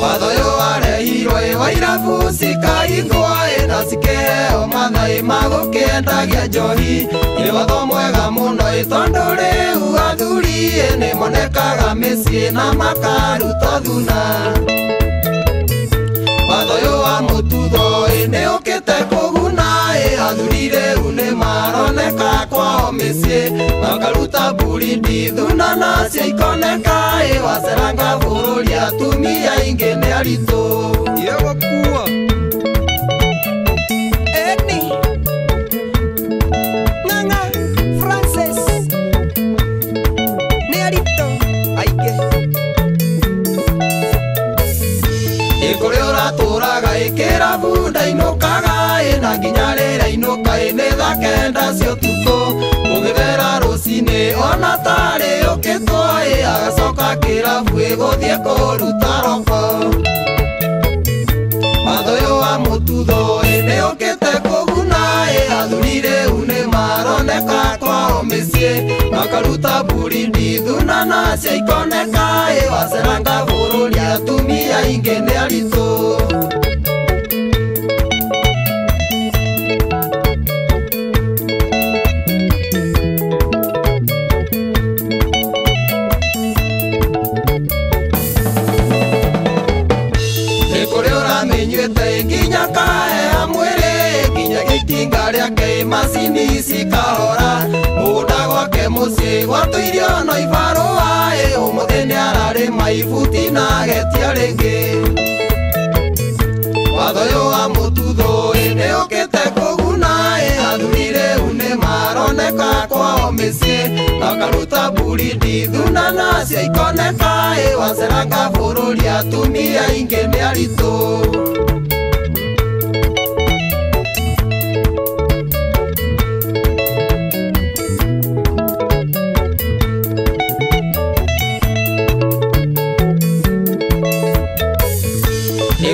watho yo arehirwe wa irabu cikahingwa na cikeheo mathai magũkĩendagia njohi nĩ watho mwega mũno tondũ rĩu athuri nĩ monekaga mĩciĩ na makaruta thuna watho yo wa mũtutho nĩ ũkĩte kũguna athuri rĩu nĩ maroneka kwao mĩciĩ makaruta burindi thuna nacio ikoneka waceranga bũrũri atumia aingĩ nĩ aritũ yegũkua Eni Ng'ang'a Francis nĩ aritũ aingĩ kũrĩa ũratũraga ĩkĩrabu ndainũkaga na nginya rĩrĩa inũka nĩ thaa kenda cia ũtukũ ũgĩthera rũcinĩ ona tarĩ ũkĩtwo agacoka kĩrabu gũthiĩ kũruta roko watho ũyũ wa mũtutho nĩ ũkĩte kũguna athuri rĩu nĩ maroneka kwao mĩciĩ makaruta burindi thuna nacio ikoneka waceranga bũrũri atumia aingĩ nĩ aritũ nginya kahea mwĩrĩ nginya gĩtinga rĩake macini cikahora mũgũnda gwake mũciĩ gwatũirio no ibarũa ũmũthĩ nĩ ararĩma ibuti na getia rĩngĩ watho ũyũ wa mũtutho nĩ ũkĩte kũguna athuri rĩu nĩ maroneka kwao mĩciĩ makaruta burindi thuna nacio ikoneka waceranga bũrũri atumia aingĩ nĩ aritũ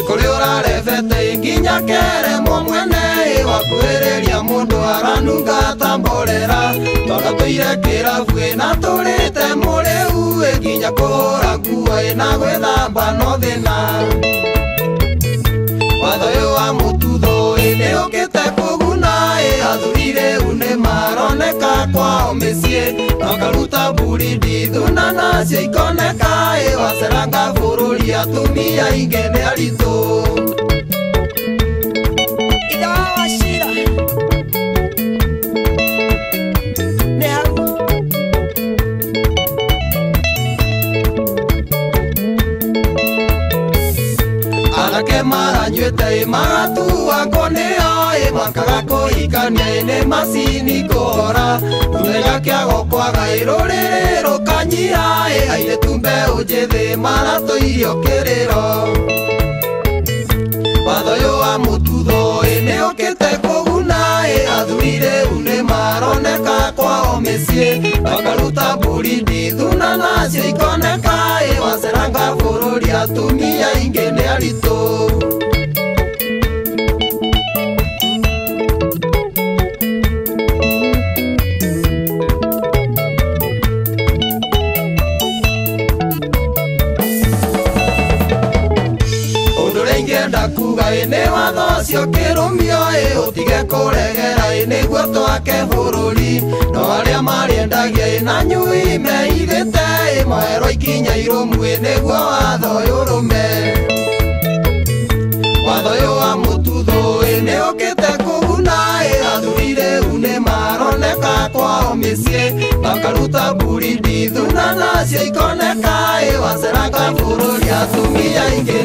kũrĩa ũrarebete nginya keremwo mwene wakuhĩrĩria mũndũ aranunga ta mborera tondũ tũire kĩrabu na tũrĩte mũrĩu nginya kũhũra nguo na gwĩthamba no thĩna watho ũyũ wa mũtutho nĩ ũkĩte kũguna athuri rĩu nĩ maroneka kwao mĩciĩ makaruta burindi thuna nacio ikoneka waceranga bũrũri atumia aingĩ nĩ aritũ anake maranyuĩte magatua ngũnĩo makaga kũhikania nĩ macini kũhora thutha kĩago kwaga rũrĩrĩ rũkanyia airĩtu mbeũ njĩthĩ maratũirio kĩrĩro watho ũyũ wa mũtutho nĩ ũkĩte kũguna athuri rĩu nĩ maroneka kwao mĩciĩ makaruta burindi thuna nacio ikoneka waceranga bũrũri atumia aingĩ nĩ aritũ ingĩenda kuga nĩ watho ũcio kĩrũmio ũtige kũregera nĩguo twake bũrũri no arĩa marĩendagia na nyui meigĩte moerwo ikinya irũmu nĩguo watho ũyũ ũrũme watho ũyũ wa mũtutho nĩ ũkĩte kũguna athuri rĩu nĩ maroneka kwao mĩciĩ makaruta burindi thuna nacio ikoneka waceranga bũrũri atumia aingĩ